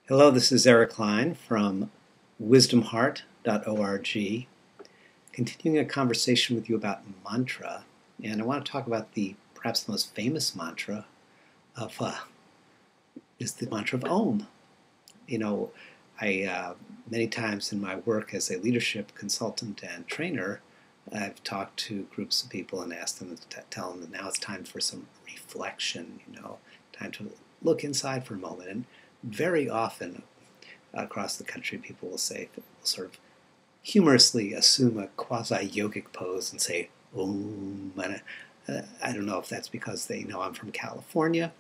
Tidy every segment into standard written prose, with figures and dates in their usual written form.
Hello, this is Eric Klein from wisdomheart.org, continuing a conversation with you about mantra. And I want to talk about perhaps the most famous mantra is the mantra of Om. I many times in my work as a leadership consultant and trainer, I've talked to groups of people and asked them to tell them that now it's time for some reflection, time to look inside for a moment. And very often across the country, people will sort of humorously assume a quasi-yogic pose and say, Om. And I don't know if that's because they know I'm from California,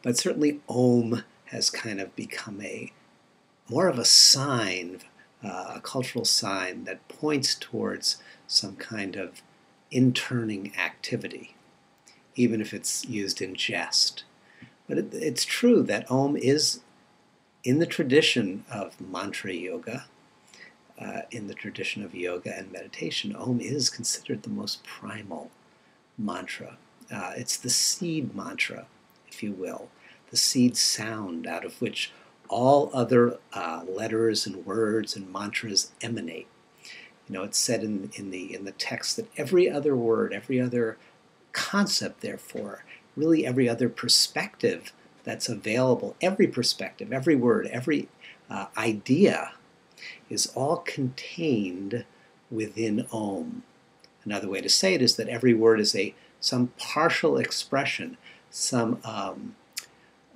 but certainly Om has kind of become more of a sign, a cultural sign that points towards some kind of interning activity, even if it's used in jest. But it's true that Om is, in the tradition of mantra yoga, in the tradition of yoga and meditation, Om is considered the most primal mantra. It's the seed mantra, if you will, the seed sound out of which all other letters and words and mantras emanate. It's said in the text that every other word, every other concept, therefore, really every other perspective that's available, every perspective, every word, every idea is all contained within Om. Another way to say it is that every word is some partial expression, some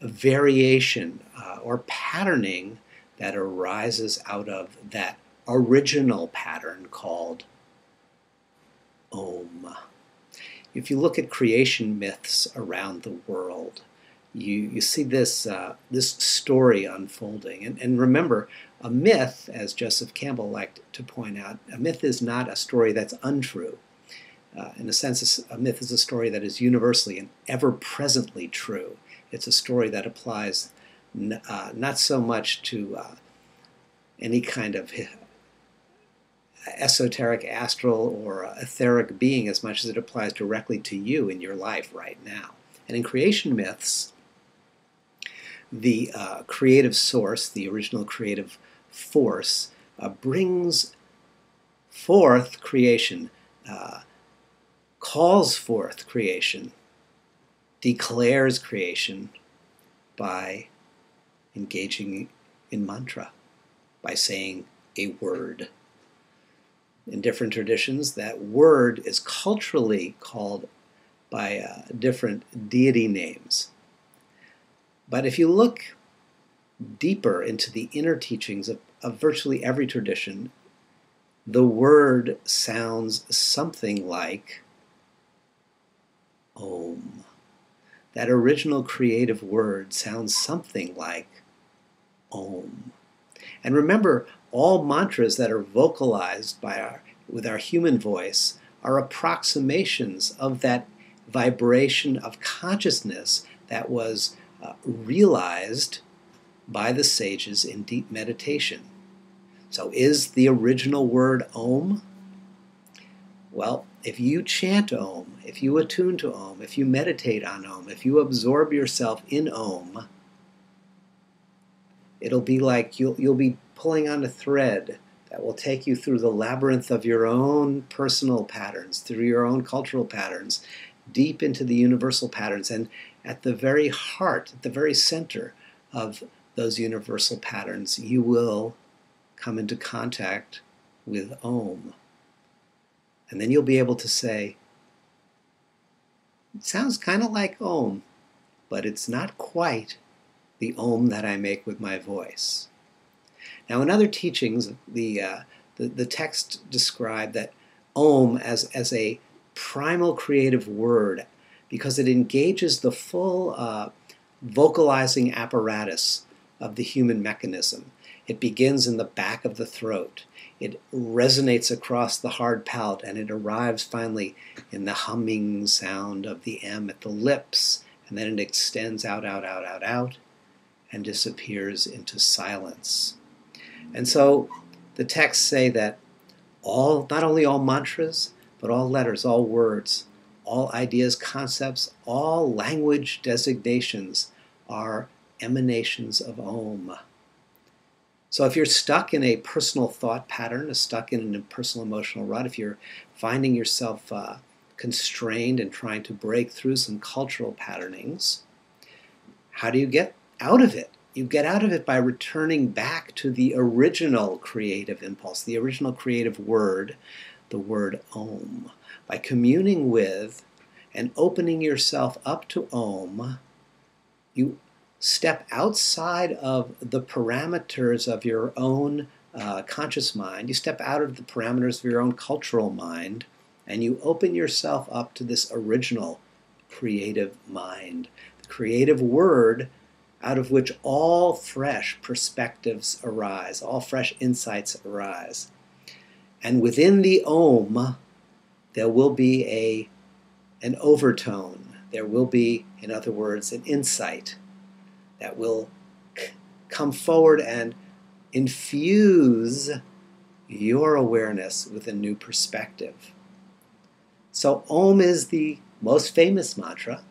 variation or patterning that arises out of that original pattern called Om. If you look at creation myths around the world, you see this story unfolding. And remember, a myth, as Joseph Campbell liked to point out, a myth is not a story that's untrue. In a sense, a myth is a story that is universally and ever-presently true. It's a story that applies not so much to any kind of esoteric, astral, or etheric being as much as it applies directly to you in your life right now. And in creation myths, the creative source, the original creative force, brings forth creation, calls forth creation, declares creation by engaging in mantra, by saying a word. In different traditions, that word is culturally called by different deity names. But if you look deeper into the inner teachings of virtually every tradition, the word sounds something like Om. That original creative word sounds something like Om. And remember, all mantras that are vocalized with our human voice are approximations of that vibration of consciousness that was realized by the sages in deep meditation. So is the original word Om? Well, if you chant Om, if you attune to Om, if you meditate on Om, if you absorb yourself in Om, it'll be like you'll be pulling on a thread that will take you through the labyrinth of your own personal patterns, through your own cultural patterns, deep into the universal patterns. And at the very heart, at the very center of those universal patterns, you will come into contact with Om. And then you'll be able to say, it sounds kind of like Om, but it's not quite the Om that I make with my voice. Now, in other teachings, the text described that Om as a primal creative word because it engages the full vocalizing apparatus of the human mechanism. It begins in the back of the throat. It resonates across the hard palate, and it arrives finally in the humming sound of the M at the lips, and then it extends out, and disappears into silence. And so the texts say that not only all mantras, but all letters, all words, all ideas, concepts, all language designations are emanations of Om. So if you're stuck in a personal thought pattern, stuck in a personal emotional rut, if you're finding yourself constrained and trying to break through some cultural patternings, how do you get out of it? You get out of it by returning back to the original creative impulse, the original creative word, the word Om. By communing with and opening yourself up to Om, you step outside of the parameters of your own conscious mind. You step out of the parameters of your own cultural mind, and you open yourself up to this original creative mind, the creative word out of which all fresh perspectives arise, all fresh insights arise. And within the Om, there will be an overtone. There will be, in other words, an insight that will come forward and infuse your awareness with a new perspective. So Om is the most famous mantra.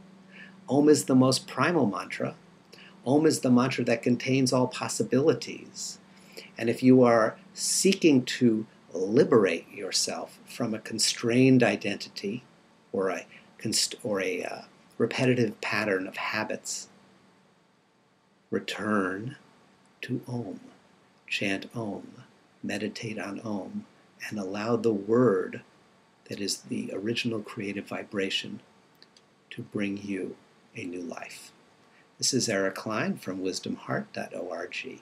Om is the most primal mantra. Om is the mantra that contains all possibilities. And if you are seeking to liberate yourself from a constrained identity or a repetitive pattern of habits, return to Om. Chant Om, meditate on Om, and allow the word that is the original creative vibration to bring you a new life. This is Eric Klein from wisdomheart.org.